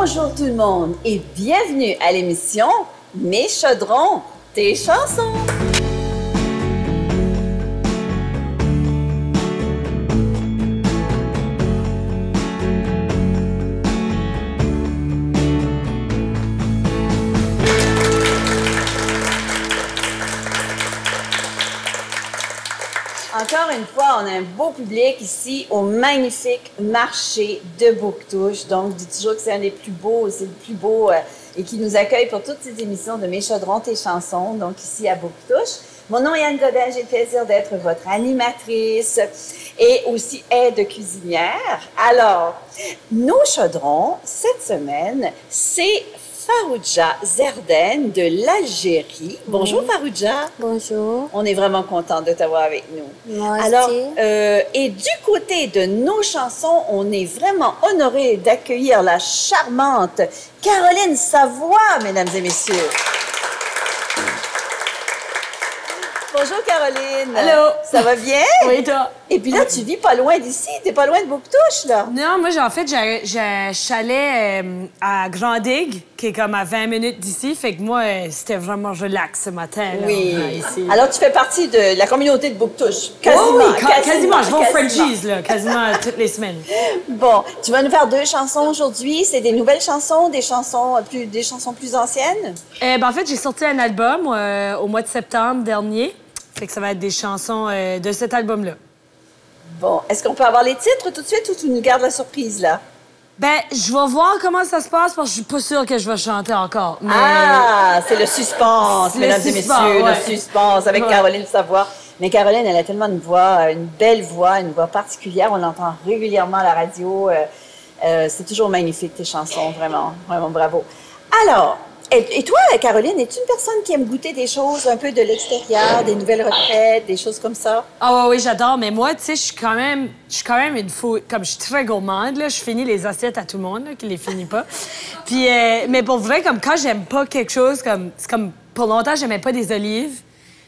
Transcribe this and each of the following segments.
Bonjour tout le monde et bienvenue à l'émission Mes chaudrons, tes chansons. Encore une fois, on a un beau public ici au magnifique marché de Bouctouche. Donc, je dis toujours que c'est un des plus beaux, c'est le plus beau et qui nous accueille pour toutes ces émissions de Mes chaudrons, tes chansons, donc ici à Bouctouche. Mon nom est Anne Godin, j'ai le plaisir d'être votre animatrice et aussi aide cuisinière. Alors, nos chaudrons, cette semaine, c'est Farouja Zerden de l'Algérie. Bonjour Farouja. Bonjour. On est vraiment content de t'avoir avec nous. Moi Alors, aussi. et du côté de nos chansons, on est vraiment honorés d'accueillir la charmante Caroline Savoie, mesdames et messieurs. Bonjour Caroline. Allô. Ça va bien? Oui, toi? Et puis là, tu vis pas loin d'ici, t'es pas loin de Bouctouche, là. Non, moi, en fait, j'ai un chalet à Grand-Digue, qui est comme à 20 minutes d'ici. Fait que moi, c'était vraiment relax ce matin. Là, Oui. ici. Alors, tu fais partie de la communauté de Bouctouche. Quasiment. Oh, oui, quasiment. Je vais au quasiment. Frenchies, là, quasiment toutes les semaines. Bon, tu vas nous faire deux chansons aujourd'hui. C'est des nouvelles chansons, des chansons plus anciennes? En fait, j'ai sorti un album au mois de septembre dernier. Fait que ça va être des chansons de cet album-là. Bon, est-ce qu'on peut avoir les titres tout de suite ou tu nous gardes la surprise, là? Ben, je vais voir comment ça se passe parce que je suis pas sûre que je vais chanter encore. Mais... Ah, c'est le suspense, mesdames et messieurs, ouais. le suspense avec Caroline Savoie. Mais Caroline, elle a tellement une voix, une belle voix, une voix particulière. On l'entend régulièrement à la radio. C'est toujours magnifique, tes chansons, vraiment, vraiment bravo. Alors, et toi, Caroline, es-tu une personne qui aime goûter des choses un peu de l'extérieur, des nouvelles retraites, des choses comme ça? Ah oui, j'adore. Mais moi, tu sais, je suis quand même une fou. Comme je suis très gourmande, là, je finis les assiettes à tout le monde, là, qui les finit pas. Puis, mais pour vrai, comme quand j'aime pas quelque chose, c'est comme pour longtemps, j'aimais pas des olives.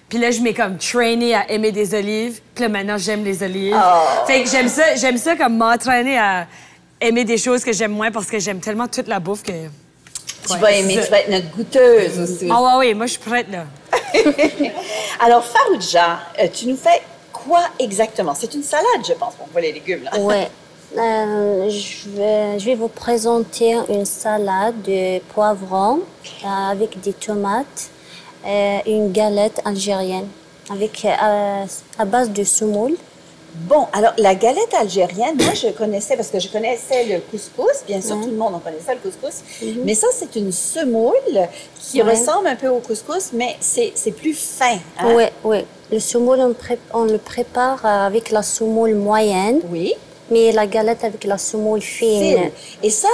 Puis là, je m'ai comme traînée à aimer des olives. Puis là, maintenant, j'aime les olives. Oh. Fait que j'aime ça comme m'entraîner à aimer des choses que j'aime moins parce que j'aime tellement toute la bouffe que... Tu vas aimer, tu vas être notre goûteuse aussi. Ah oui, moi, je suis prête, là. Alors, Farouja, tu nous fais quoi exactement? C'est une salade, je pense, on voit les légumes, là. Oui. Je vais vous présenter une salade de poivrons avec des tomates et une galette algérienne avec, à base de semoule. Bon, alors, la galette algérienne, moi, je connaissais, parce que je connaissais le couscous. Bien sûr, tout le monde, on connaissait le couscous. Mais ça, c'est une semoule qui ressemble un peu au couscous, mais c'est plus fin. Hein? Oui, oui. Le semoule, on le prépare avec la semoule moyenne. Oui. Mais la galette avec la semoule fine. Et ça,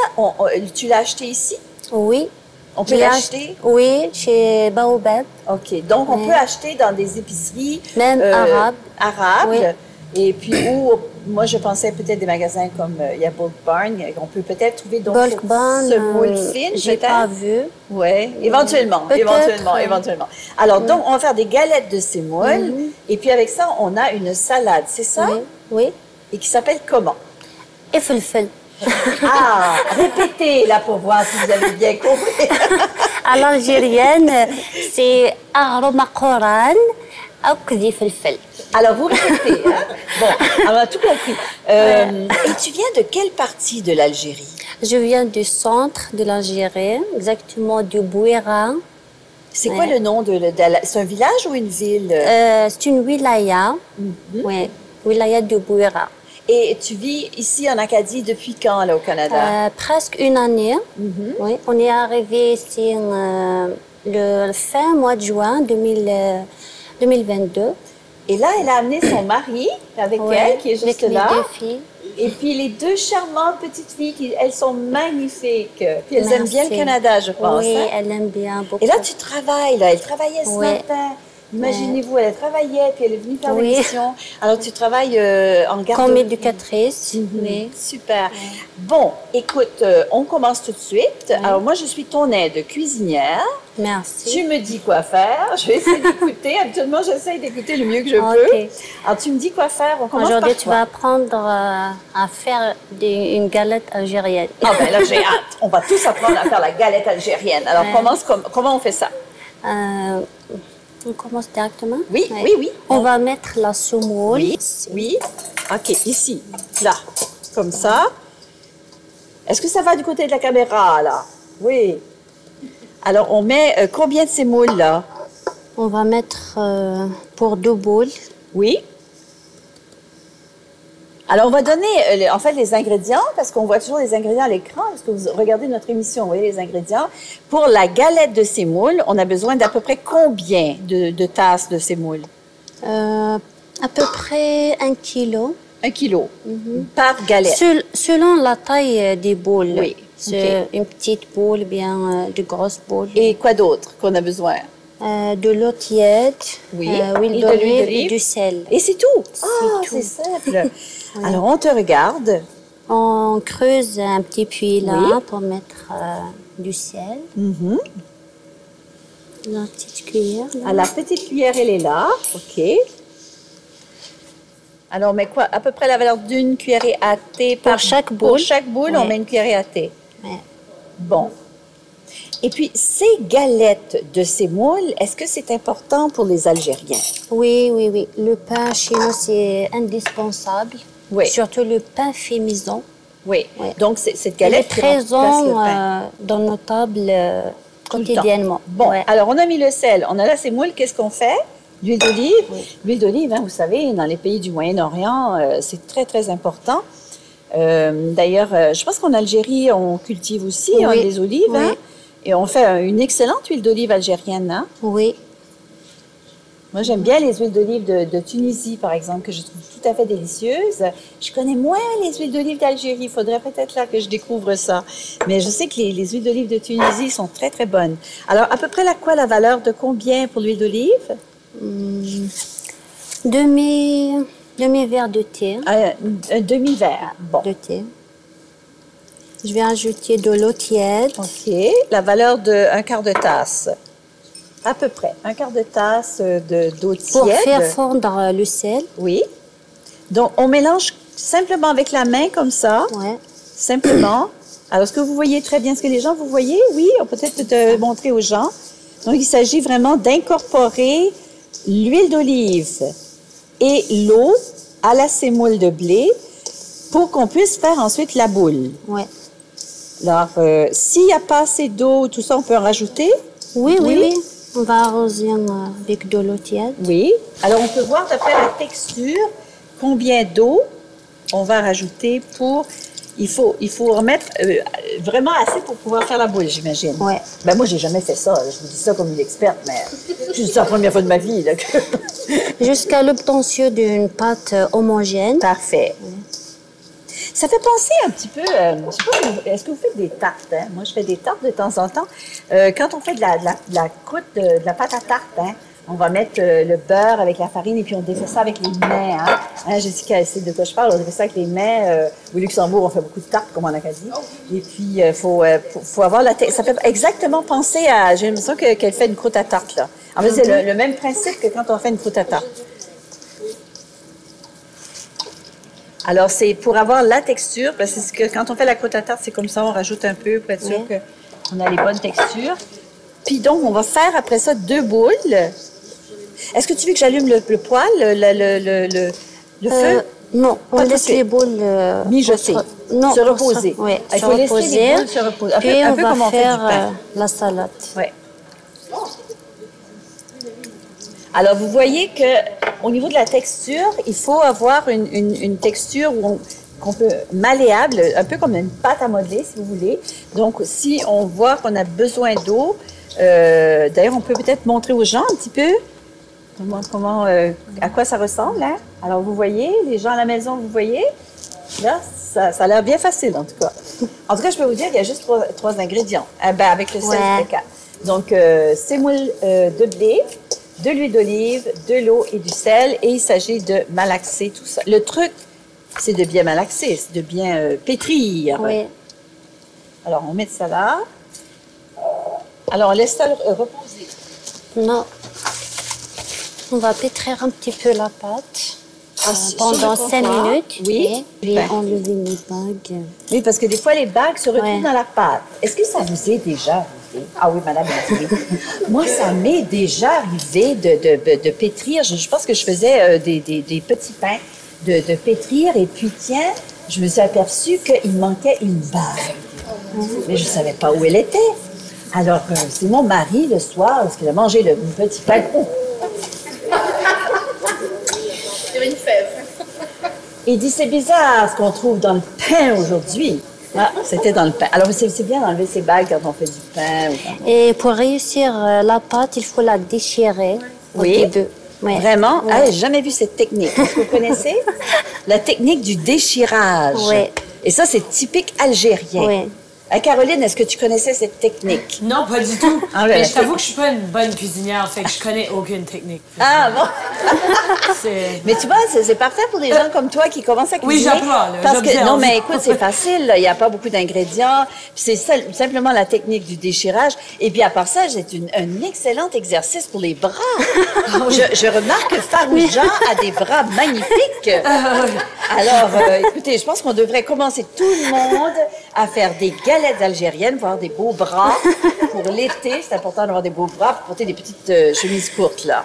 tu l'as acheté ici? Oui. On peut l'acheter? Oui, chez Baobab. OK. Donc, on peut acheter dans des épiceries... Même arabes. Arabes. Oui. Et puis, moi, je pensais peut-être des magasins comme il y a Bulk Barn. On peut peut-être trouver donc Bulk Barn, semoule fine, j'ai pas vu. Oui, éventuellement. Alors, donc, on va faire des galettes de semoule. Et puis, avec ça, on a une salade, c'est ça? Oui. Oui. Et qui s'appelle comment? Et felfel. Ah, répétez là pour voir si vous avez bien compris. À l'algérienne, c'est aroma coran ou kdi felfel. Alors, vous répétez. Hein? Bon, on a tout compris. Et tu viens de quelle partie de l'Algérie? Je viens du centre de l'Algérie, exactement du Bouira. C'est quoi le nom c'est un village ou une ville? C'est une wilaya. Oui, wilaya du Bouira. Et tu vis ici en Acadie depuis quand, là, au Canada? Presque une année. Oui, on est arrivé ici le fin mois de juin 2022. Et là, elle a amené son mari avec elle, qui est juste avec là. Les deux filles. Et puis les deux charmantes petites filles, elles sont magnifiques. Puis elles aiment bien le Canada, je pense. Oui, hein? elles aiment bien beaucoup. Et là, tu travailles, là. Elle travaillait ce matin. Imaginez-vous, elle travaillait, puis elle est venue faire Oui. l'émission. Alors, tu travailles en garde. Comme éducatrice, oui. Super. Bon, écoute, on commence tout de suite. Alors, moi, je suis ton aide cuisinière. Merci. Tu me dis quoi faire. Je vais essayer d'écouter. Habituellement, j'essaie d'écouter le mieux que je Ok. peux. Alors, tu me dis quoi faire. On commence Aujourd'hui, par tu quoi? vas apprendre à faire une galette algérienne. Ah ben là, j'ai hâte. On va tous apprendre à faire la galette algérienne. Alors, comment on fait ça? On commence directement? Oui, Ouais. oui, oui. On va mettre la semoule. Oui, oui. OK, ici, là, comme ça. Est-ce que ça va du côté de la caméra, là? Oui. Alors, on met combien de sémoules, là? On va mettre pour 2 boules. Oui. Alors, on va donner, en fait, les ingrédients, parce qu'on voit toujours les ingrédients à l'écran, parce que vous regardez notre émission, vous voyez les ingrédients. Pour la galette de sémoule, on a besoin d'à peu près combien de tasses de sémoule? À peu près 1 kilo. 1 kilo par galette. Selon la taille des boules. Oui, C'est ok. une petite boule, bien de grosses boules. Et quoi d'autre qu'on a besoin? De l'eau tiède, Oui. huile Et de l'huile d'olive et d'olive. du sel. Et c'est tout? Ah, tout. c'est simple. Alors, on te regarde. On creuse un petit puits là Oui. pour mettre du sel. Mhm. La petite cuillère. Là. Ah, la petite cuillère, elle est là. OK. Alors, on met quoi? À peu près la valeur d'une cuillerée à thé Pour chaque boule. Pour chaque boule, on Oui. met une cuillerée à thé. Ouais. Bon. Et puis, ces galettes de sémoule, est-ce que c'est important pour les Algériens? Oui, oui, oui. Le pain chez nous, c'est indispensable. Oui. Surtout le pain fait maison. Oui. Oui. Donc, cette Il est galette qui remplace le présent pain. dans nos tables Tout le temps. quotidiennement. Bon, Ouais. alors on a mis le sel, on a la sémoule, qu'est-ce qu'on fait? L'huile d'olive. L'huile d'olive, hein, vous savez, dans les pays du Moyen-Orient, c'est très, très important. D'ailleurs, je pense qu'en Algérie, on cultive aussi Oui. des olives. Oui. Hein, et on fait une excellente huile d'olive algérienne. Hein. Oui. Moi, j'aime bien les huiles d'olive de Tunisie, par exemple, que je trouve tout à fait délicieuses. Je connais moins les huiles d'olive d'Algérie. Il faudrait peut-être là que je découvre ça. Mais je sais que les huiles d'olive de Tunisie sont très, très bonnes. Alors, à peu près la valeur de combien pour l'huile d'olive? Demi-verre de thé. Un demi-verre. Bon. De thé. Je vais ajouter de l'eau tiède. OK. La valeur d'un quart de tasse. À peu près. Un quart de tasse d'eau tiède. Pour faire fondre le sel. Oui. Donc, on mélange simplement avec la main comme ça. Ouais. Simplement. Alors, est-ce que vous voyez très bien ce que les gens, vous voyez? Oui, on peut peut-être te montrer aux gens. Donc, il s'agit vraiment d'incorporer l'huile d'olive et l'eau à la sémoule de blé pour qu'on puisse faire ensuite la boule. Ouais. Alors, s'il n'y a pas assez d'eau, tout ça, on peut en rajouter? Oui, oui, oui. On va arroser avec de l'eau tiède. Oui. Alors, on peut voir d'après la texture combien d'eau on va rajouter pour... Il faut remettre vraiment assez pour pouvoir faire la boule, j'imagine. Ouais. Ben moi, j'ai jamais fait ça. Je vous dis ça comme une experte, mais c'est la première fois de ma vie. Là, que... Jusqu'à l'obtention d'une pâte homogène. Parfait. Ça fait penser un petit peu, je sais pas, est-ce que vous faites des tartes? Hein? Moi, je fais des tartes de temps en temps. Quand on fait de la croûte, de la pâte à tarte, hein, on va mettre le beurre avec la farine et puis on défait ça avec les mains. Hein? Jessica, elle sait de quoi je parle. On défait ça avec les mains. Au Luxembourg, on fait beaucoup de tartes, comme en Acadie. Et puis, faut avoir la tête. Ça fait exactement penser à... J'ai l'impression qu'elle fait une croûte à tarte, là. En fait, c'est le même principe que quand on fait une croûte à tarte. Alors, c'est pour avoir la texture, parce que quand on fait la croûte à tarte, c'est comme ça, on rajoute un peu pour être sûr qu'on a les bonnes textures. Puis donc, on va faire après ça 2 boules. Est-ce que tu veux que j'allume le poêle, le feu? Non, on Pas tout de laisse suite. les boules Mijoter, non, se reposer. Oui, Il faut laisser les boules se reposer. Puis Un on peu va comme on fait du faire pain. la salade. Ouais. Alors, vous voyez qu'au niveau de la texture, il faut avoir une texture qu'on peut malléable, un peu comme une pâte à modeler, si vous voulez. Donc, si on voit qu'on a besoin d'eau, d'ailleurs, on peut peut-être montrer aux gens un petit peu à quoi ça ressemble. Hein? Alors, vous voyez, les gens à la maison, vous voyez? Là, ça a l'air bien facile, en tout cas. En tout cas, je peux vous dire qu'il y a juste trois ingrédients. Avec le sel, Ouais. c'est 4. Donc, sémoule de blé. de l'huile d'olive, de l'eau et du sel. Et il s'agit de malaxer tout ça. Le truc, c'est de bien malaxer, c'est de bien pétrir. Oui. Alors, on met ça là. Alors, on laisse ça reposer. Non. On va pétrir un petit peu la pâte pendant 5 minutes. Oui. Et je vais enlever mes bagues. Oui, parce que des fois, les bagues se retrouvent Ouais. dans la pâte. Est-ce que ça vous est déjà arrivé? Ah oui, madame, oui. Moi, ça m'est déjà arrivé de pétrir. Je pense que je faisais des petits pains de pétrir. Et puis, tiens, je me suis aperçue qu'il manquait une bague. Mais je ne savais pas où elle était. Alors, c'est mon mari, le soir, parce qu'il a mangé le petit pain. Une fève. Il dit, c'est bizarre ce qu'on trouve dans le pain aujourd'hui. Ah, c'était dans le pain. Alors, c'est bien d'enlever ses bagues quand on fait du pain. Et pour réussir la pâte, il faut la déchirer au Oui. début. Ouais. Vraiment? Ouais. Ah, j'ai jamais vu cette technique. Est-ce que vous connaissez? La technique du déchirage. Oui. Et ça, c'est typique algérien. Oui. Caroline, est-ce que tu connaissais cette technique? Non, pas du tout. Ah, mais ouais, je t'avoue que je suis pas une bonne cuisinière, fait que je connais aucune technique. Ah bon? C'est... Mais tu vois, c'est parfait pour des gens comme toi qui commencent à cuisiner. Oui, j'apprends, là, Parce que, j'observe. non, mais écoute, c'est facile, là. Il n'y a pas beaucoup d'ingrédients. Puis c'est simplement la technique du déchirage. Et puis à part ça, c'est un excellent exercice pour les bras. Je remarque que Farouja a des bras magnifiques. Alors, écoutez, je pense qu'on devrait commencer tout le monde à faire des galettes algériennes, voir des beaux bras. Pour l'été, c'est important d'avoir des beaux bras pour porter des petites chemises courtes, là.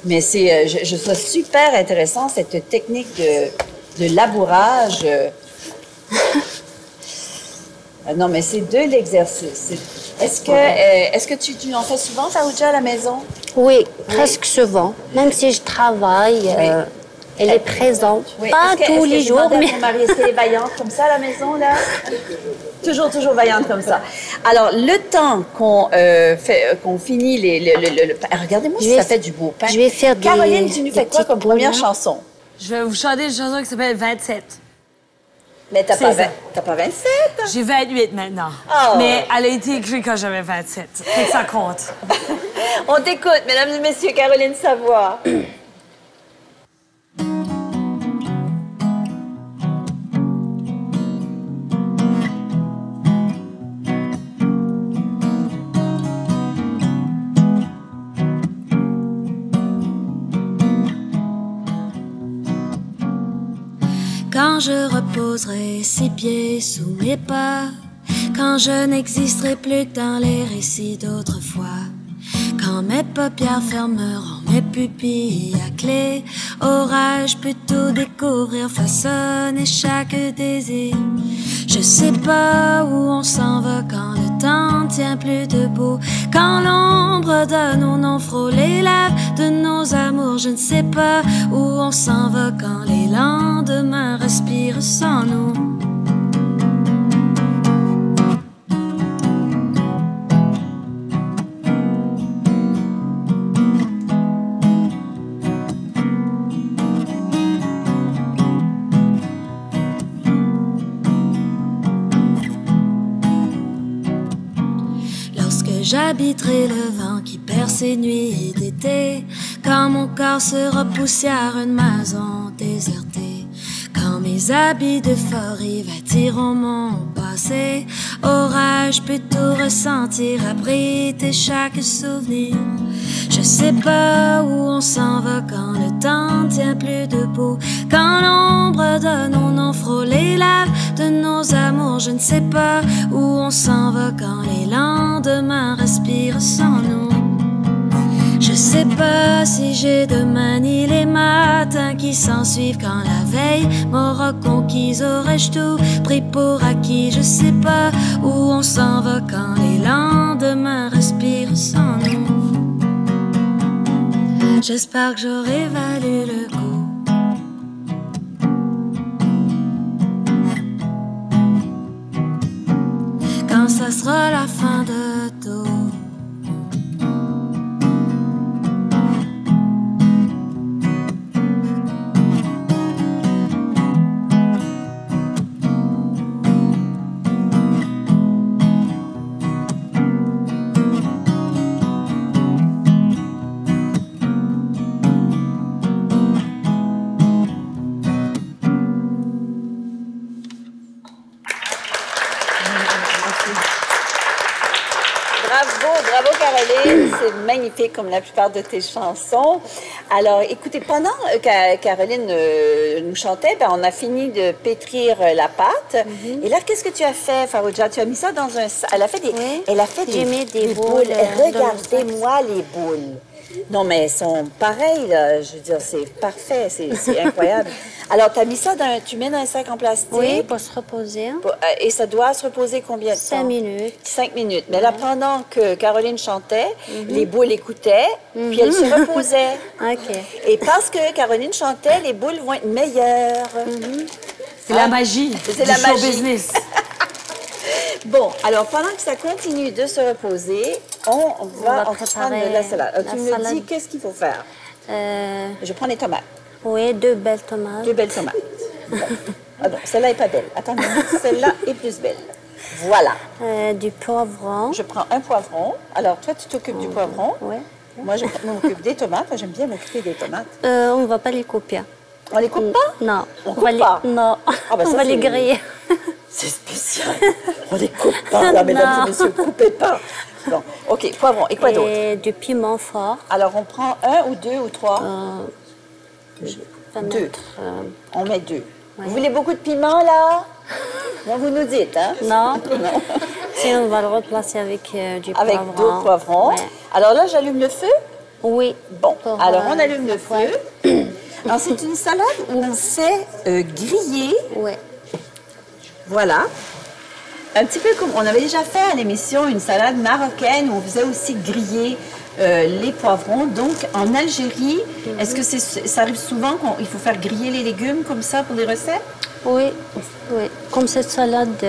Mais c'est, je trouve super intéressant, cette technique de labourage. Non, mais c'est de l'exercice. Est-ce que tu en fais souvent, Farouja, à la maison? Oui, presque souvent. Même si je travaille, elle est présente. Oui. Pas tous les jours, mais... Ton mari, est-ce qu'elle est vaillante comme ça à la maison, là? Toujours vaillante comme ça. Alors, le temps qu'on finit le pain... Regardez-moi si ça fait du beau pain. Je vais faire des... Caroline, tu nous fais quoi petites comme première boules. chanson? Je vais vous chanter une chanson qui s'appelle 27. Mais t'as C'est pas, ça. t'as pas 27? J'ai 28 maintenant. Oh. Mais elle a été écrite quand j'avais 27. Fait que ça compte. On t'écoute, mesdames et messieurs, Caroline Savoie. Quand je reposerai ses pieds sous mes pas, quand je n'existerai plus que dans les récits d'autrefois, quand mes paupières fermeront mes pupilles à clé, aurais-je pu tout découvrir, façonner chaque désir. Je sais pas où on s'en va quand le temps ne tient plus debout, quand l'ombre de nos noms frôle les lèvres de nos amours. Je ne sais pas où on s'en va quand les lendemains respirent sans nous. J'habiterai le vent qui perce ses nuits d'été, quand mon corps sera poussière, une maison désertée, quand mes habits d'euphorie vêtiront mon passé, aurais-je pu tout ressentir, abriter chaque souvenir. Je sais pas où on s'en va quand le temps tient plus debout, quand l'ombre de nos noms frôle les lèvres de nos amours. Je ne sais pas où on s'en va quand les lendemains respirent sans nous. Je sais pas si j'ai demain ni les matins qui s'ensuivent, quand la veille m'aura conquise, aurais-je tout pris pour acquis. Je sais pas où on s'en va quand les lendemains respirent sans nous. J'espère que j'aurai valu le coup. Quand ça sera la fin de tout. Bravo, Caroline. C'est magnifique comme la plupart de tes chansons. Alors, écoutez, pendant que Caroline nous chantait, ben, on a fini de pétrir la pâte. Et là, qu'est-ce que tu as fait, Farrugia? Tu as mis ça dans un... Elle a fait des... Oui. Elle a fait J'ai mis des boules. boules, Regardez-moi les boules. Non, mais elles sont pareilles, là. Je veux dire, c'est parfait. C'est incroyable. Alors, tu as mis ça tu mets dans un sac en plastique. Oui, pour se reposer. Et ça doit se reposer combien de temps? 5 minutes. 5 minutes. Mais là, pendant que Caroline chantait, les boules écoutaient, puis elles se reposaient. OK. Et parce que Caroline chantait, les boules vont être meilleures. C'est la magie C'est du la show magie. business. Bon, alors pendant que ça continue de se reposer, on va prendre préparer de la salade. Alors, la tu me salade. dis qu'est-ce qu'il faut faire? Je prends les tomates. Oui, 2 belles tomates. 2 belles tomates. Bon. Ah bon, celle-là est pas belle. Attends, celle-là est plus belle. Voilà. Du poivron. Je prends un poivron. Alors, toi, tu t'occupes du poivron. Oui. Moi, je m'occupe des tomates. J'aime bien m'occuper des tomates. On ne va pas les couper. On les coupe pas? Non. On va coupe pas? Non. Ah, ben, on ça, va les c'est- griller. C'est spécial. On les coupe pas, là, mesdames et messieurs. Coupez pas. Bon, OK, poivron. Et quoi d'autre? Et du piment fort. Alors, on prend 1 ou 2 ou 3? On va 2. mettre, On met 2. Vous voulez beaucoup de piment, là? Non, vous nous dites, hein? non. Non. Sinon, on va le remplacer avec du Avec poivron. d'autres poivrons. Ouais. Alors là, j'allume le feu. Oui. Bon, Pour, alors on allume la le poêle. feu. Alors, c'est une salade où on fait griller. Oui. Voilà. Un petit peu comme on avait déjà fait à l'émission une salade marocaine où on faisait aussi griller les poivrons. Donc, en Algérie, est-ce que ça arrive souvent qu'il faut faire griller les légumes comme ça pour des recettes? Oui, oui. Comme cette salade.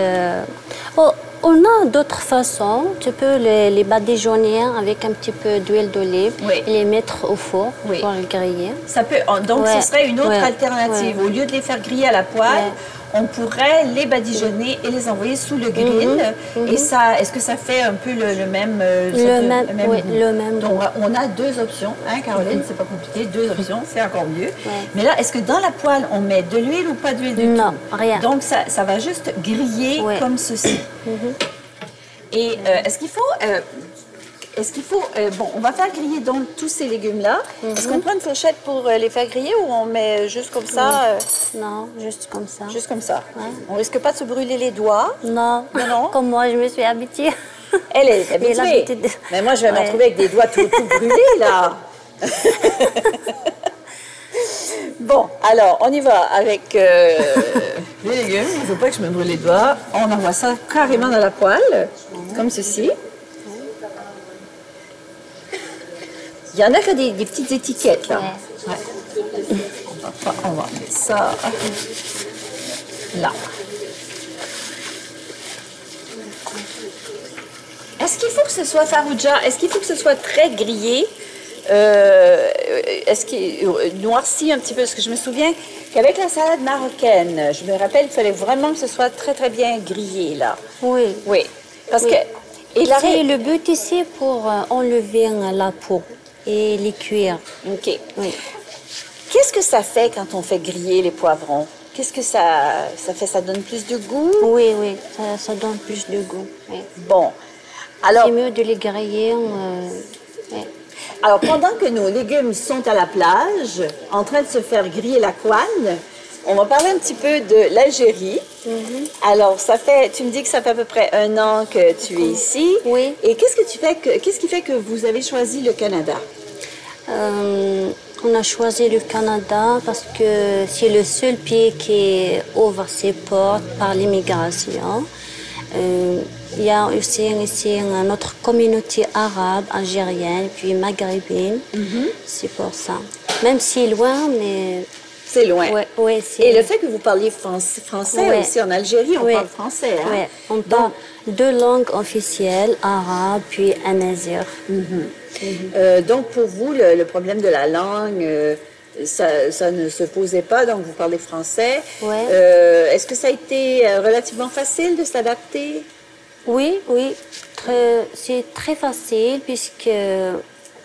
Oh, on a d'autres façons. Tu peux les badigeonner avec un petit peu d'huile d'olive Oui. et les mettre au four Oui. pour le griller. Ça peut, donc, Ouais, ce serait une autre ouais, alternative. ouais. Au lieu de les faire griller à la poêle, on pourrait les badigeonner et les envoyer sous le grill. Et ça, est-ce que ça fait un peu le même Oui, goût? le même Donc, goût. on a 2 options, hein, Caroline, c'est pas compliqué, 2 options, c'est encore mieux. Mais là, est-ce que dans la poêle, on met de l'huile ou pas d'huile du Non, tout? rien. Donc, ça va juste griller Ouais. comme ceci. Et est-ce qu'il faut... bon, on va faire griller donc tous ces légumes-là. Est-ce qu'on prend une fourchette pour les faire griller ou on met juste comme ça? Non, juste comme ça. Juste comme ça. Ouais. On risque pas de se brûler les doigts. Non. Non, non. Comme moi, je me suis habituée. Elle est habituée. l'habitude. Mais moi, je vais me Ouais. retrouver avec des doigts tout brûlés, là. Bon, alors, on y va avec les légumes. Il ne faut pas que je me brûle les doigts. On envoie ça carrément dans la poêle, comme ceci. Il y en a que des petites étiquettes, là. Ouais. On va mettre ça là. Est-ce qu'il faut que ce soit Farrugia? Est-ce qu'il faut que ce soit très grillé? Est-ce qu'il noirci un petit peu? Parce que je me souviens qu'avec la salade marocaine, je me rappelle qu'il fallait vraiment que ce soit très, très bien grillé, là. Oui. Oui. Parce Oui. que... Et la C'est le but ici pour enlever la peau et les cuire. OK. Oui. Qu'est-ce que ça fait quand on fait griller les poivrons? Qu'est-ce que ça fait? Ça donne plus de goût? Oui, oui, ça donne plus de goût. Oui. Bon. Alors, C'est mieux de les griller. Oui. alors, pendant que nos légumes sont à la plage, en train de se faire griller la couenne, on va parler un petit peu de l'Algérie. Alors, tu me dis que ça fait à peu près 1 an que tu es ici. Oui. Et qu'est-ce qui fait que vous avez choisi le Canada? On a choisi le Canada parce que c'est le seul pays qui ouvre ses portes par l'immigration. Il y a aussi ici notre communauté arabe, algérienne, puis maghrébine. C'est pour ça. Même si c'est loin, mais... C'est loin. Ouais, Et le fait que vous parliez français Ouais. aussi en Algérie, on Ouais. parle français. Hein? Ouais, on parle 2 langues officielles, arabe puis amazigh. Donc, pour vous, le problème de la langue, ça ne se posait pas, donc vous parlez français. Ouais. Est-ce que ça a été relativement facile de s'adapter? Oui, c'est très facile puisque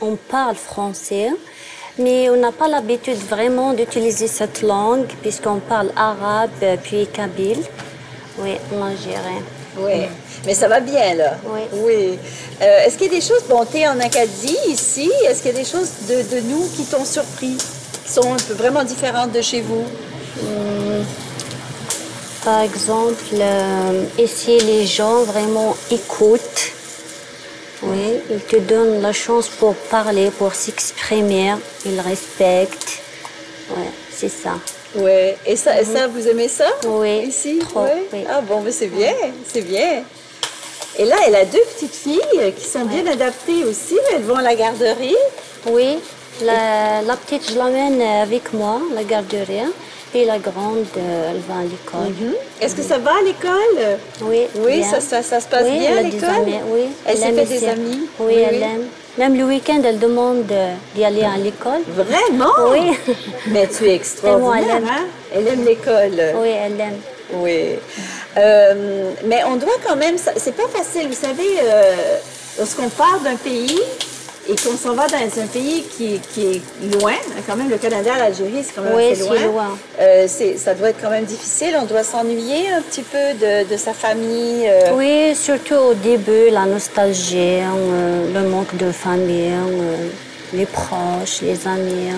on parle français, mais on n'a pas l'habitude vraiment d'utiliser cette langue puisqu'on parle arabe puis kabyle. Oui, en Algérie. Oui, mais ça va bien, là. Oui. Oui. Est-ce qu'il y a des choses, bon, tu es en Acadie, ici, est-ce qu'il y a des choses de nous qui t'ont surpris, qui sont un peu vraiment différentes de chez vous? Par exemple, ici, les gens vraiment écoutent. Oui, ils te donnent la chance pour parler, pour s'exprimer. Ils respectent. Oui, c'est ça. Oui. Et ça, vous aimez ça? Oui. Ici? Trop, Oui. oui. Ah bon, mais c'est bien, c'est bien. Et là, elle a deux petites filles qui sont bien adaptées aussi. Elles vont à la garderie. Oui, la petite, je l'emmène avec moi, la garderie. Et la grande, elle va à l'école. Est-ce que ça va à l'école? Oui, Oui, bien. ça se passe Oui, bien à elle a des l'école? amis, oui. Elle s'est aime fait des ici. amis? Oui, elle aime. Même le week-end, elle demande d'y aller à l'école. Vraiment? Oui. Mais tu es extraordinaire, elle aime. hein? Elle aime l'école. Oui, elle aime. Oui. Mais on doit quand même... C'est pas facile, vous savez, lorsqu'on part d'un pays et qu'on s'en va dans un pays qui est loin, quand même, le Canada, l'Algérie, c'est quand même Oui, assez loin. c'est loin. Ça doit être quand même difficile. On doit s'ennuyer un petit peu de sa famille. Oui, surtout au début, la nostalgie, le manque de famille, les proches, les amis.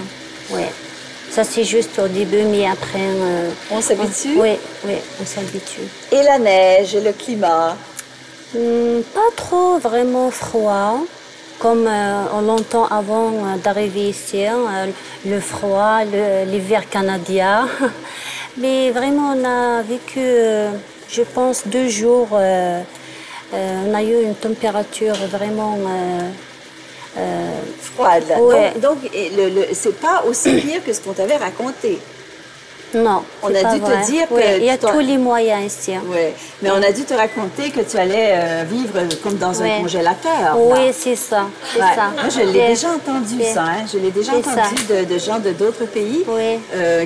Oui. Ça, c'est juste au début, mais après... On s'habitue? Oui, on s'habitue. Et la neige et le climat? Pas trop vraiment froid, comme on l'entend avant d'arriver ici, le froid, l'hiver canadien. Mais vraiment, on a vécu, je pense, 2 jours. On a eu une température vraiment... froide. Là. Ouais. Donc c'est pas aussi pire que ce qu'on t'avait raconté. Non, On c'est a pas dû vrai. te dire que... Ouais, il y a tous les moyens ici. Oui, mais on a dû te raconter que tu allais vivre comme dans un Ouais. congélateur. Oui, là. c'est ça. C'est Ouais. ça. Moi, je l'ai déjà entendu, Ouais. ça. Hein. Je l'ai déjà C'est entendu de gens de d'autres pays Oui.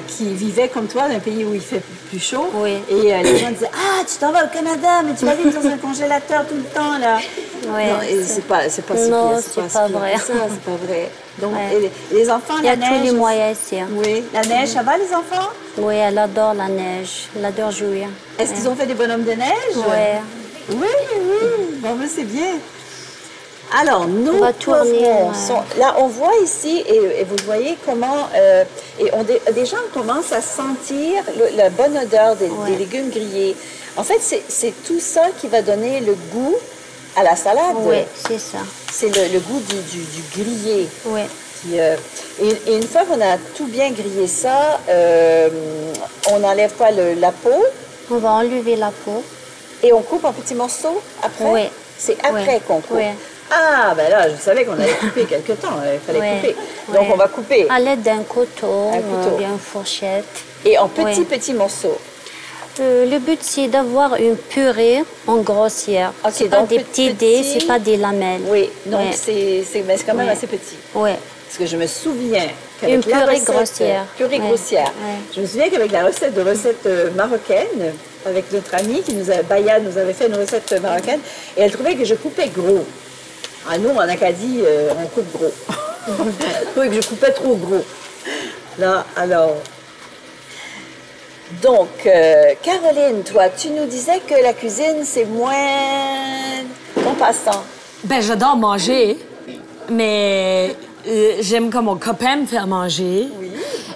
qui vivaient comme toi, d'un pays où il fait plus chaud. Oui. Et les gens disaient « Ah, tu t'en vas au Canada, mais tu vas vivre dans un congélateur tout le temps, là. Ouais, Non, et c'est pas si Non, pire. c'est pas si pire vrai. que ça, c'est pas vrai. Donc, Ouais. et les enfants, Il y la a neige... tous les moyens ici. Oui, la neige, ça va, les enfants? Oui, elle adore la neige. Elle adore jouer. Est-ce qu'ils ont fait des bonhommes de neige? Oui. Oui. Bon, mais c'est bien. Alors, nous, On va tourner, là, on voit ici, et vous voyez comment... déjà, on commence à sentir la bonne odeur des légumes grillés. En fait, c'est tout ça qui va donner le goût à la salade. Oui, c'est ça. C'est le goût du grillé. Oui. Puis, et une fois qu'on a tout bien grillé ça, on enlève quoi, la peau? On va enlever la peau. Et on coupe en petits morceaux après? Oui. C'est après qu'on coupe? Oui. Ah, ben là, je savais qu'on allait couper quelque temps. Il fallait couper. Donc, Oui. on va couper. À l'aide d'un couteau, Un couteau. bien une fourchette. Et en petits morceaux. Le but, c'est d'avoir une purée en grossière. Ok, C'est pas donc des petits dés, c'est pas des lamelles. Oui, donc Ouais. mais c'est quand même Ouais. assez petit. Oui. Parce que je me souviens qu'avec Une la purée recette... grossière. Purée Ouais. grossière. Ouais. Je me souviens qu'avec la recette marocaine, avec notre amie Baya nous avait fait une recette marocaine, et elle trouvait que je coupais gros. Ah, nous, en Acadie, on coupe gros. Elle trouvait que je coupais trop gros. Là, alors... Donc, Caroline, toi, tu nous disais que la cuisine, c'est moins ton passe-temps. Ben, j'adore manger, mais j'aime comme mon copain me faire manger. Oui.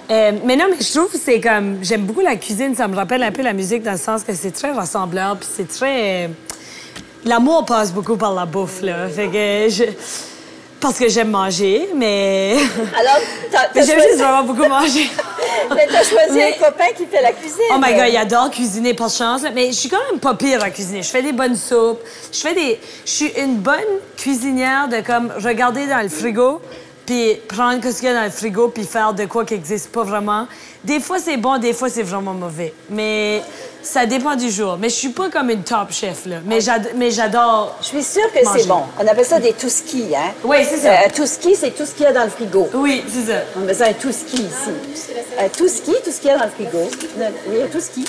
Mais non, mais je trouve que c'est comme... J'aime beaucoup la cuisine, ça me rappelle un peu la musique dans le sens que c'est très rassembleur, puis c'est très... L'amour passe beaucoup par la bouffe, là. Fait que parce que j'aime manger, mais... Alors, Mais j'aime juste vraiment beaucoup manger. Mais t'as choisi un copain qui fait la cuisine. Oh my God, il adore cuisiner, pas de chance. Mais je suis quand même pas pire à cuisiner. Je fais des bonnes soupes. Je suis une bonne cuisinière de comme regarder dans le frigo, puis prendre ce qu'il y a dans le frigo, puis faire de quoi qui n'existe pas vraiment. Des fois, c'est bon, des fois, c'est vraiment mauvais. Mais ça dépend du jour. Mais je suis pas comme une top chef, là. Mais j'adore. Je suis sûre que manger. c'est bon. On appelle ça des touskis, hein? Oui, c'est ça. Touski, c'est tout ce qu'il y a dans le frigo. Oui, c'est ça. On appelle ça un touski ici. Touski, tout ce qu'il y a dans le frigo. Oui, un touski.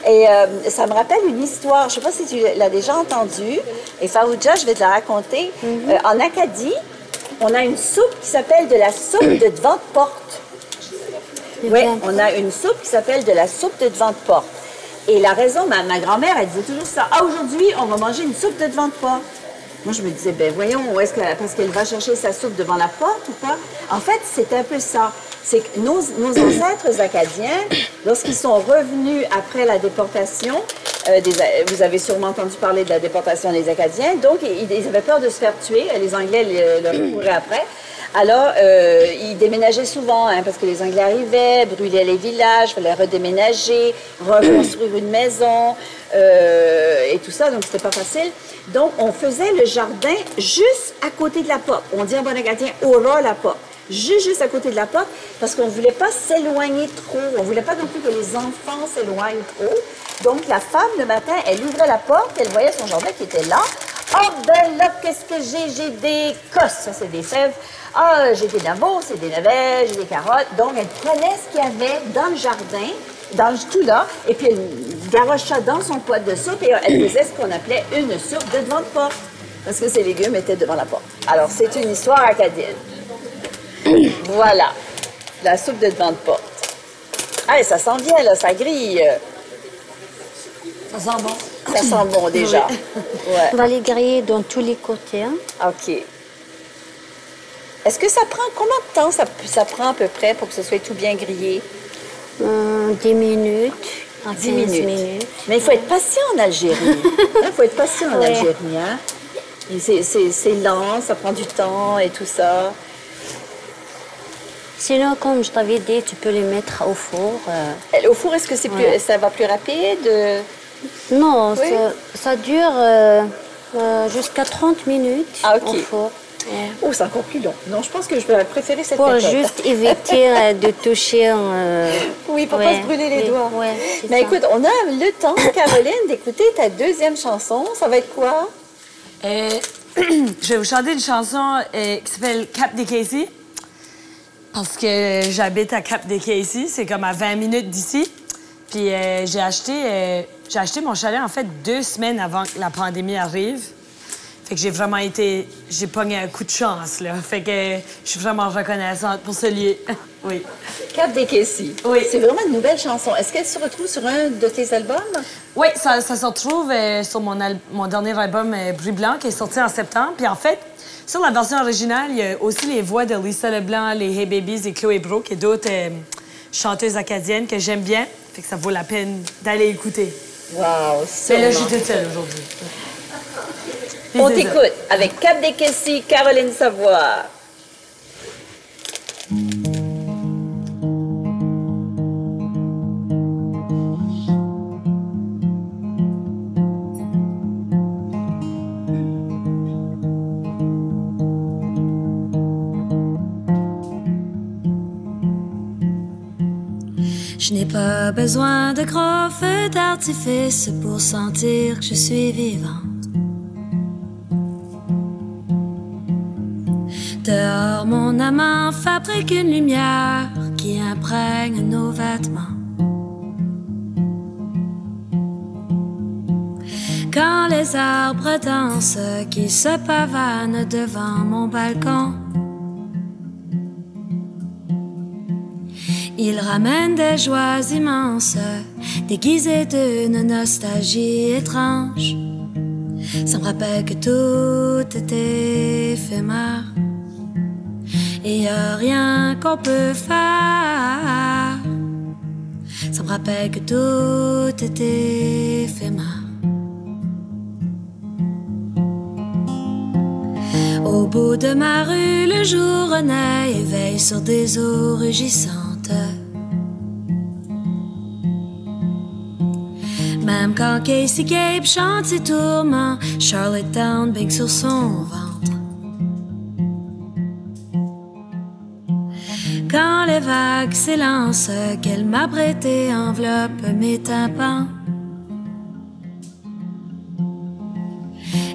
Et ça me rappelle une histoire, je ne sais pas si tu l'as déjà entendue. Et Farouja, je vais te la raconter. En Acadie, on a une soupe qui s'appelle de la soupe de devant de porte. Oui, on a une soupe qui s'appelle de la soupe de devant de porte. Et la raison, ma grand-mère, elle disait toujours ça. Ah, aujourd'hui, on va manger une soupe de devant de porte. Moi, je me disais, ben voyons, parce qu'elle va chercher sa soupe devant la porte ou pas? En fait, c'est un peu ça. C'est que nos ancêtres acadiens, lorsqu'ils sont revenus après la déportation, vous avez sûrement entendu parler de la déportation des Acadiens, donc ils avaient peur de se faire tuer, les Anglais leur couraient après. Alors, ils déménageaient souvent, hein, parce que les Anglais arrivaient, brûlaient les villages, il fallait redéménager, reconstruire une maison, et tout ça, donc c'était pas facile. Donc, on faisait le jardin juste à côté de la porte. On dit en bon acadien, au ras la porte. Juste à côté de la porte, parce qu'on ne voulait pas s'éloigner trop. On ne voulait pas non plus que les enfants s'éloignent trop. Donc, la femme, le matin, elle ouvrait la porte, elle voyait son jardin qui était là. Ah, ben là, qu'est-ce que j'ai? J'ai des cosses, ça, c'est des fèves. Ah, j'ai des navets, c'est des navets, j'ai des carottes. Donc, elle prenait ce qu'il y avait dans le jardin, dans tout là, et puis elle garocha dans son pot de soupe et elle faisait ce qu'on appelait une soupe de devant de porte, parce que ses légumes étaient devant la porte. Alors, c'est une histoire acadienne. Voilà, la soupe de devant de porte. Ah, ça sent bien, là, ça grille. Ça sent bon. Ça sent bon, déjà. Oui. Ouais. On va les griller dans tous les côtés. Hein. OK. Est-ce que ça prend... Combien de temps ça prend à peu près pour que ce soit tout bien grillé? 10 minutes. 10 minutes. Mais il faut être patient en Algérie. Il faut être patient en Algérie. Hein? C'est lent, ça prend du temps et tout ça. Sinon, comme je t'avais dit, tu peux les mettre au four. Au four, est-ce que ça va plus rapide? Non, Oui. ça dure jusqu'à 30 minutes au four. Ouais. Oh, c'est encore plus long. Non, je pense que je vais préférer cette Pour méthode. juste éviter de toucher... oui, pour pas se brûler les doigts. Ouais, mais écoute, on a le temps, Caroline, d'écouter ta deuxième chanson. Ça va être quoi? Je vais vous chanter une chanson qui s'appelle Cap des Casey. Parce que j'habite à Cap des Casey, c'est comme à 20 minutes d'ici. Puis j'ai acheté mon chalet, en fait, 2 semaines avant que la pandémie arrive. Fait que j'ai pogné un coup de chance, là. Fait que je suis vraiment reconnaissante pour ce lieu. Oui. Cap des Casey. Oui. C'est vraiment une nouvelle chanson. Est-ce qu'elle se retrouve sur un de tes albums? Oui, ça se retrouve sur mon dernier album, Bruit Blanc, qui est sorti en septembre. Puis en fait, sur la version originale, il y a aussi les voix de Lisa Leblanc, les Hey Babies et Chloé Brook et d'autres chanteuses acadiennes que j'aime bien. Fait que ça vaut la peine d'aller écouter. Wow, Mais là, je suis toute seule aujourd'hui. On t'écoute avec Cap des Casey, Caroline Savoie. Je n'ai pas besoin de gros feux d'artifice pour sentir que je suis vivante. Dehors, mon amant fabrique une lumière qui imprègne nos vêtements. Quand les arbres dansent, qui se pavanent devant mon balcon, ils ramènent des joies immenses, déguisées d'une nostalgie étrange. Ça me rappelle que tout est éphémère et y a rien qu'on peut faire. Ça me rappelle que tout est éphémère. Au bout de ma rue, le jour renaît et veille sur des eaux rugissantes. Même quand Casey Gabe chante ses tourments, Charlottetown baigne sur son ventre. Quand les vagues s'élancent, qu'elle m'a prêté enveloppe mes tympans.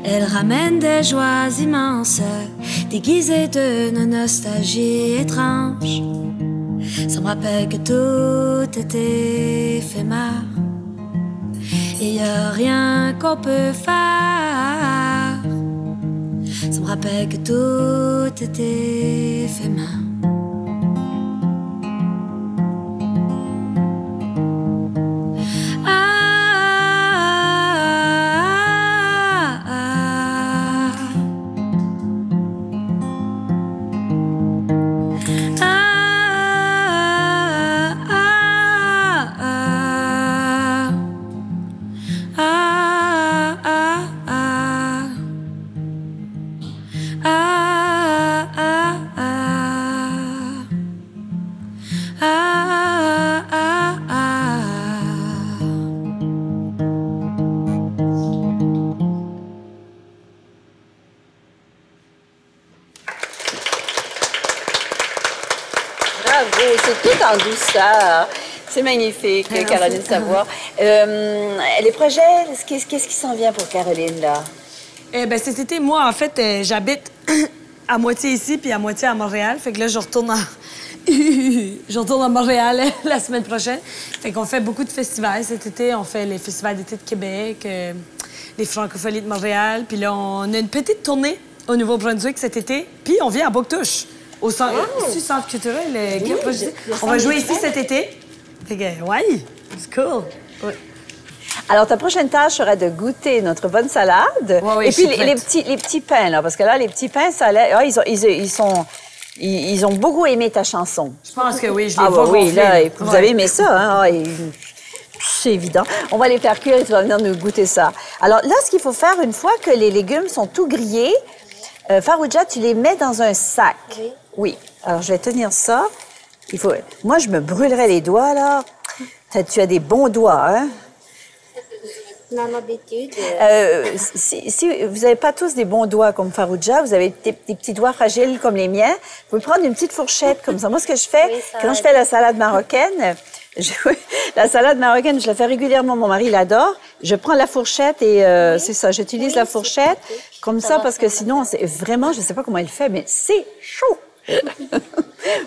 Elle ramène des joies immenses, déguisées d'une nostalgie étrange. Ça me rappelle que tout est éphémère et y a rien qu'on peut faire. Ça me rappelle que tout est éphémère. en douceur. C'est magnifique, Caroline Savoie. Les projets, qu'est-ce qui s'en vient pour Caroline, là? Eh bien, cet été, moi, en fait, j'habite à moitié ici puis à moitié à Montréal. Fait que là, je retourne à Montréal la semaine prochaine. Fait qu'on fait beaucoup de festivals cet été. On fait les festivals d'été de Québec, les Francopholies de Montréal. Puis là, on a une petite tournée au Nouveau-Brunswick cet été. Puis on vient à Bouctouche, au centre culturel. On va jouer ici cet été. Fait que, ouais, c'est cool. Ouais. Alors, ta prochaine tâche sera de goûter notre bonne salade. Ouais, et puis, les petits pains, là, parce que là, les petits pains, ça ils ont beaucoup aimé ta chanson. Je pense que oui, je l'ai oui, là, vous avez aimé ça, hein? C'est évident. On va les faire cuire et tu vas venir nous goûter ça. Alors, là, ce qu'il faut faire, une fois que les légumes sont tout grillés, Farrugia, tu les mets dans un sac. Oui. Alors, je vais tenir ça. Moi, je me brûlerais les doigts, là. Tu as des bons doigts, hein? Non, d'habitude. Si vous n'avez pas tous des bons doigts comme Farrugia, vous avez des petits doigts fragiles comme les miens, vous pouvez prendre une petite fourchette comme ça. Moi, ce que je fais, quand je fais la salade marocaine, la salade marocaine, je la fais régulièrement, mon mari l'adore. Je prends la fourchette et c'est ça, j'utilise la fourchette comme ça parce que sinon, c'est vraiment, je ne sais pas comment il fait, mais c'est chaud.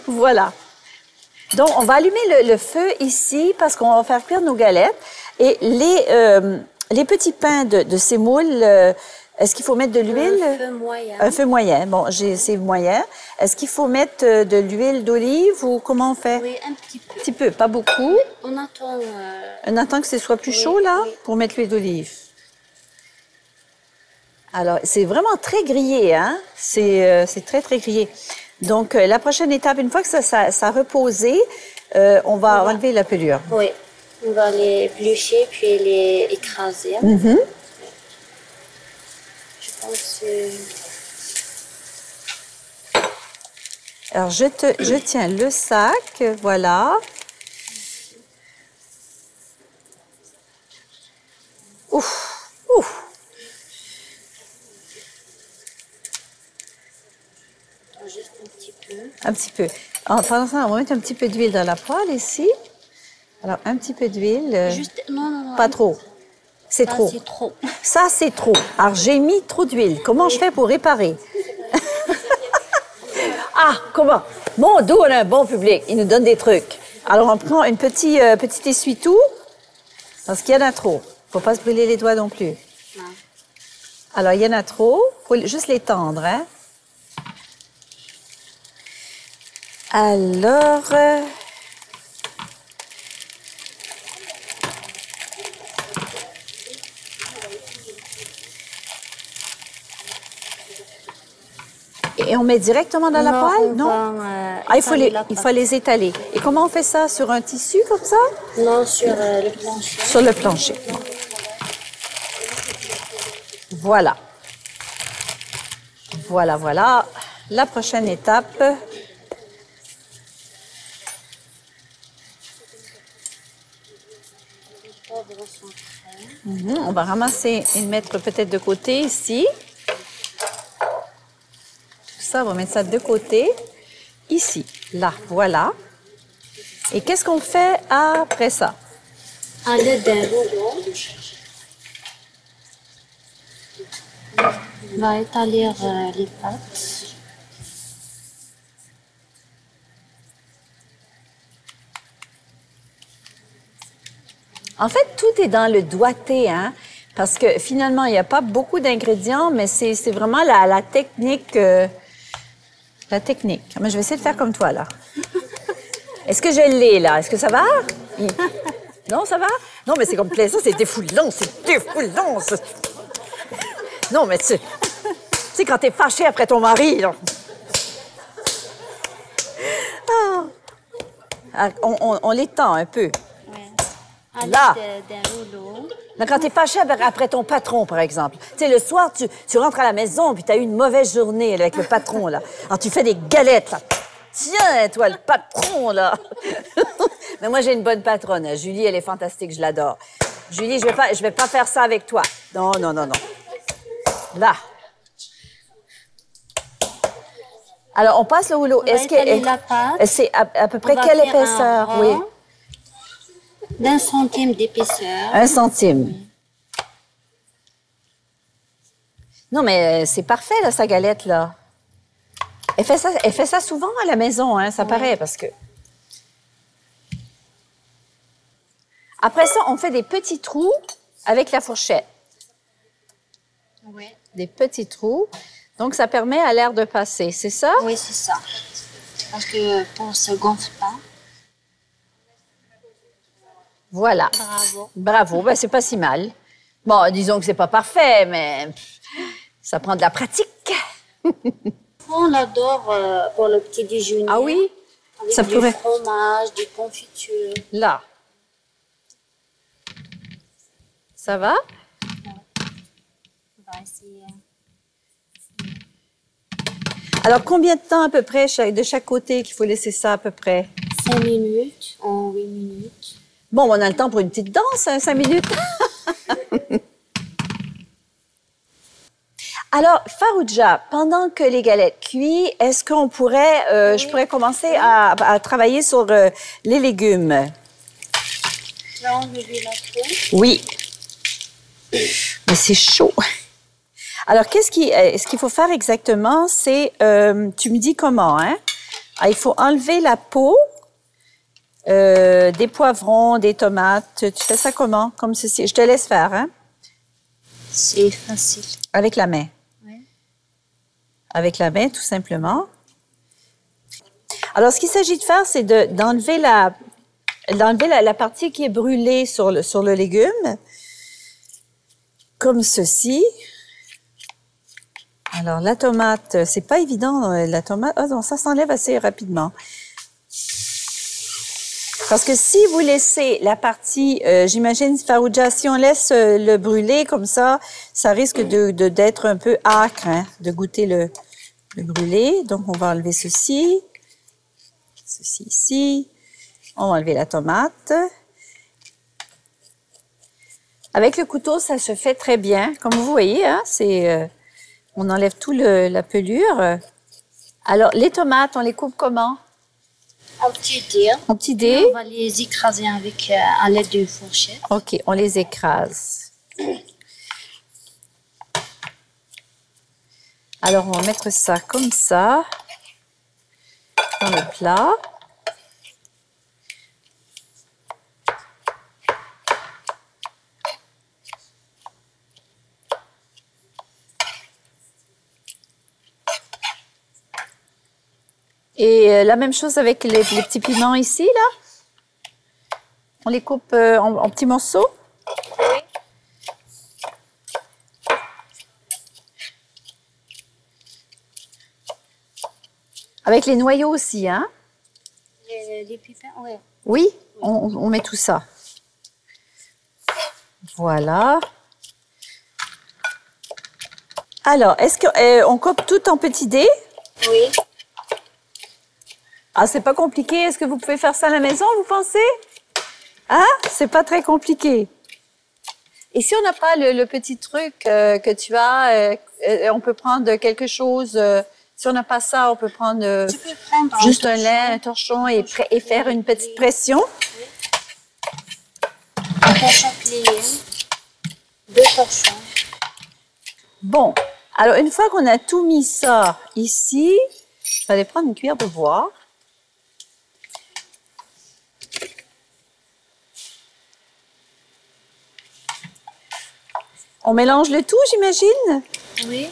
Voilà. Donc, on va allumer le feu ici parce qu'on va faire cuire nos galettes. Et les petits pains de semoule, est-ce qu'il faut mettre de l'huile? Un feu moyen. Un feu moyen. Bon, c'est moyen. Est-ce qu'il faut mettre de l'huile d'olive ou comment on fait? Oui, un petit peu. Un petit peu, pas beaucoup. On attend... On attend que ce soit plus chaud, là, pour mettre l'huile d'olive. Alors, c'est vraiment très grillé, hein? C'est très, très grillé. Donc, la prochaine étape, une fois que ça a reposé, on va enlever la pelure. Oui. On va les éplucher puis les écraser. Mm-hmm. Je pense... Alors, je tiens le sac, voilà. Ouf, ouf. Juste un petit peu. Un petit peu. En pendant ça, on va mettre un petit peu d'huile dans la poêle ici. Alors, un petit peu d'huile. Juste... Non. Pas trop. C'est trop. C'est trop. Ça, c'est trop. Alors, j'ai mis trop d'huile. Comment je fais pour réparer? Ah, comment? Mon Dieu, on a un bon public. Il nous donne des trucs. Alors, on prend une petit essuie-tout parce qu'il y en a trop. Faut pas se brûler les doigts non plus. Non. Alors, il y en a trop. Faut juste les tendre, hein? Alors... Et on met directement dans la poêle, non? Il faut les étaler. Et comment on fait ça? Sur un tissu comme ça? Non, sur le plancher. Sur le plancher. Voilà. Voilà. La prochaine étape. On va ramasser et le mettre peut-être de côté ici. Ça, on va mettre ça de côté. Ici, là, voilà. Et qu'est-ce qu'on fait après ça? À l'aide d'un rouleau, on va étaler les pâtes. En fait, tout est dans le doigté, hein? Parce que finalement, il n'y a pas beaucoup d'ingrédients, mais c'est vraiment la technique. La technique. Mais je vais essayer de faire comme toi, là. Est-ce que je l'ai, là? Est-ce que ça va? Non, ça va? Non, mais c'est comme plaisant, c'est défoulant, Non, mais tu sais, quand t'es fâché après ton mari, là. Ah. On l'étend un peu. À Là. l'aide d'un rouleau. Là, quand t'es fâché après ton patron, par exemple. Tu sais, le soir, tu rentres à la maison, puis t'as eu une mauvaise journée avec le patron, là. Alors, tu fais des galettes, là. Tiens, toi, le patron, là. Mais moi, j'ai une bonne patronne. Julie, elle est fantastique, je l'adore. Julie, je vais pas faire ça avec toi. Non. Là. Alors, on passe le rouleau. On va étaler la pâte. C'est à peu près On va quelle faire un épaisseur? rond Oui. d'1 centime d'épaisseur. 1 centime. Non, mais c'est parfait, là, sa galette, là. Elle fait ça souvent à la maison, hein, ça paraît, parce que... Après ça, on fait des petits trous avec la fourchette. Oui. Des petits trous. Donc, ça permet à l'air de passer, c'est ça? Oui, c'est ça. Parce que pour se gonfle pas. Voilà. Bravo. Bravo, ben, c'est pas si mal. Bon, disons que c'est pas parfait, mais ça prend de la pratique. On l'adore pour le petit déjeuner. Ah oui? Avec Ça du pourrait... fromage, des confitures. Là. Ça va? On va essayer. Alors, combien de temps à peu près de chaque côté qu'il faut laisser ça à peu près? 5 minutes en 8 minutes. Bon, on a le temps pour une petite danse, hein, 5 minutes. Alors, Farrugia, pendant que les galettes cuisent, est-ce qu'on pourrait, je pourrais commencer à travailler sur les légumes? Là, on enlever la peau. Oui. Mais c'est chaud. Alors, ce qu'il faut faire exactement, c'est, tu me dis comment, hein? Ah, il faut enlever la peau, des poivrons, des tomates. Tu fais ça comment? Comme ceci. Je te laisse faire, hein? C'est facile. Avec la main. Oui. Avec la main, tout simplement. Alors, ce qu'il s'agit de faire, c'est d'enlever la partie qui est brûlée sur le légume, comme ceci. Alors, la tomate, c'est pas évident, la tomate. Ah non, ça s'enlève assez rapidement. Parce que si vous laissez la partie, j'imagine, Farrugia, si on laisse le brûler comme ça risque d'être un peu âcre, hein, de goûter le brûlé. Donc, on va enlever ceci. Ceci ici. On va enlever la tomate. Avec le couteau, ça se fait très bien. Comme vous voyez, hein, on enlève tout la pelure. Alors, les tomates, on les coupe comment? En petit dé. En petits dés? On va les écraser avec à l'aide d'une fourchette. OK, on les écrase. Alors, on va mettre ça comme ça dans le plat. Et la même chose avec les petits piments ici, là. On les coupe en petits morceaux. Oui. Avec les noyaux aussi, hein? Les pépins, oui. Oui, on met tout ça. Voilà. Alors, est-ce qu'on coupe tout en petits dés? Oui. Ah, c'est pas compliqué. Est-ce que vous pouvez faire ça à la maison, vous pensez? Hein? C'est pas très compliqué. Et si on n'a pas le petit truc que tu as, on peut prendre quelque chose. Si on n'a pas ça, on peut prendre Tu peux prendre juste un lait, un torchon et faire une petite pression. Un torchon plié. 2 torchons. Bon, alors une fois qu'on a tout mis ça ici, il fallait prendre une cuillère de bois. On mélange le tout, j'imagine? Oui.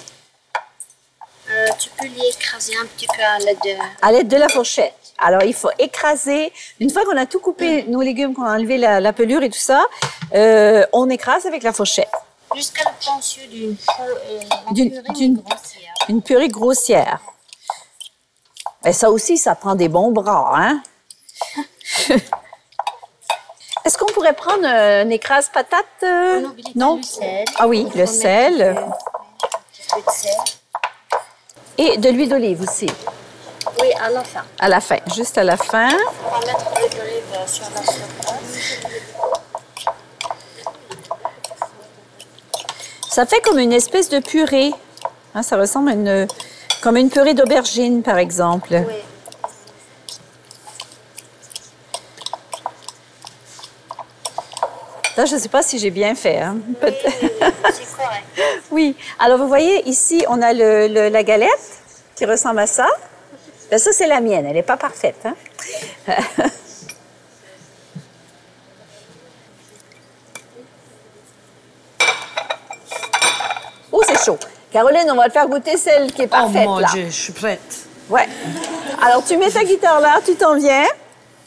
Tu peux les écraser un petit peu à l'aide de... À l'aide de la fourchette. Alors, il faut écraser. Une fois qu'on a tout coupé, nos légumes, qu'on a enlevé la pelure et tout ça, on écrase avec la fourchette. Jusqu'à le pensieux d'une D'une- grossière. Une purée grossière. Et ça aussi, ça prend des bons bras, hein? Est-ce qu'on pourrait prendre un écrase patate? On n'oublie pas le sel. Ah oui, Il le faut sel. mettre un petit peu de sel. Et de l'huile d'olive aussi, Oui, à la fin. à la fin, juste à la fin. On va mettre l'huile d'olive sur la surface. Ça fait comme une espèce de purée. Hein, ça ressemble à une Comme une purée d'aubergine, par exemple. Oui. Là, je ne sais pas si j'ai bien fait. Hein? Oui, c'est correct. Oui. Alors, vous voyez, ici, on a la galette qui ressemble à ça. Ben, ça, c'est la mienne. Elle n'est pas parfaite. Hein? Oh, c'est chaud. Caroline, on va te faire goûter celle qui est parfaite, Oh mon là. Dieu, je suis prête. Ouais. Alors, tu mets ta guitare là, tu t'en viens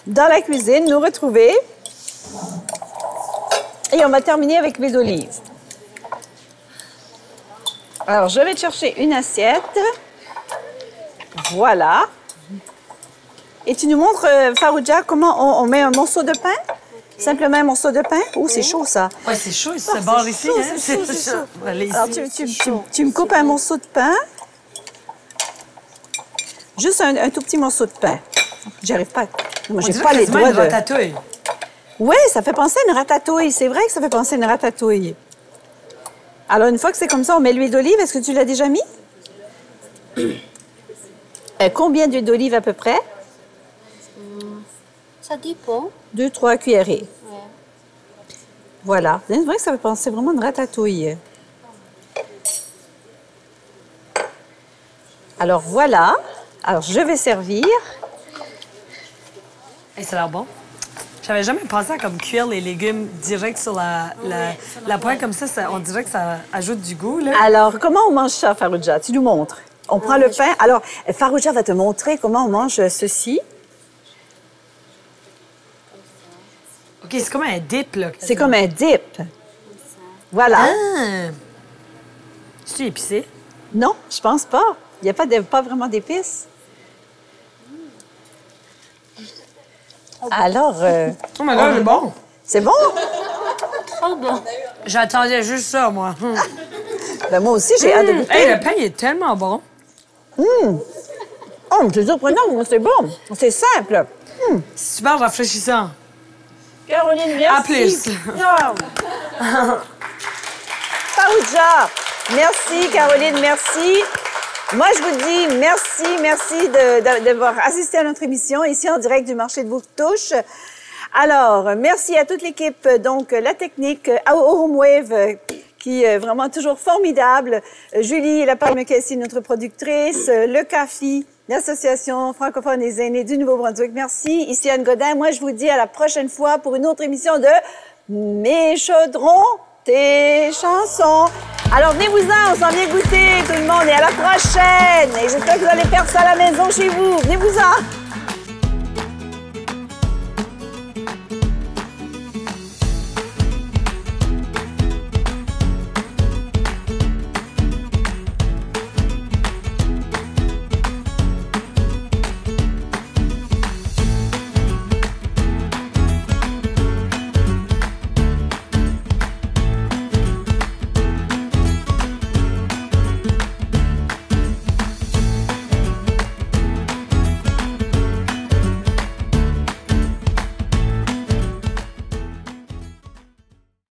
dans la cuisine, nous retrouver. Et on va terminer avec l'huile d'olive. Alors, je vais te chercher une assiette. Voilà. Et tu nous montres, Farouja, comment on met un morceau de pain? Okay. Simplement un morceau de pain? Oh, c'est chaud, ça. Oui, c'est chaud, c'est bon ici. Chaud, Hein? c'est chaud, c'est chaud. Allez, alors, tu me coupes un morceau de pain. Juste un tout petit morceau de pain. J'arrive pas. Moi, j'ai pas les doigts de... ratatouille. Oui, ça fait penser à une ratatouille. C'est vrai que ça fait penser à une ratatouille. Alors, une fois que c'est comme ça, on met l'huile d'olive. Est-ce que tu l'as déjà mis? Combien d'huile d'olive à peu près? Ça dépend. 2-3 cuillerées. Ouais. Voilà. C'est vrai que ça fait penser vraiment à une ratatouille. Alors, voilà. Alors, je vais servir. Hey, ça a l'air bon. J'avais jamais pensé à comme cuire les légumes direct sur la poêle comme ça, on dirait que ça ajoute du goût, là. Alors, comment on mange ça, Farouja? Tu nous montres. On prend le pain. Alors, Farouja va te montrer comment on mange ceci. OK, c'est comme un dip, là. C'est comme un dip. Voilà. Ah! C'est épicé? Non, je pense pas. Il n'y a pas vraiment d'épices. Alors... Oh my God, c'est bon! C'est bon? Trop bon. J'attendais juste ça, moi. Ben, moi aussi, j'ai hâte de goûter. Hey, le pain, il est tellement bon. Oh, c'est surprenant, c'est bon. C'est simple. C'est super rafraîchissant. Caroline, merci. À plus. Farouja, merci, Caroline, merci. Moi, je vous dis merci d'avoir assisté à notre émission ici en direct du marché de Bouctouche. Alors, merci à toute l'équipe, donc la technique, Homewave, qui est vraiment toujours formidable. Julie Lapalme-Cassie, notre productrice, le CAFI, l'Association francophone des aînés du Nouveau-Brunswick. Merci. Ici Anne Godin. Moi, je vous dis à la prochaine fois pour une autre émission de Mes chaudrons, tes chansons. Alors, venez-vous-en, on s'en vient goûter, tout le monde, et à la prochaine. Et j'espère que vous allez faire ça à la maison chez vous. Venez-vous-en.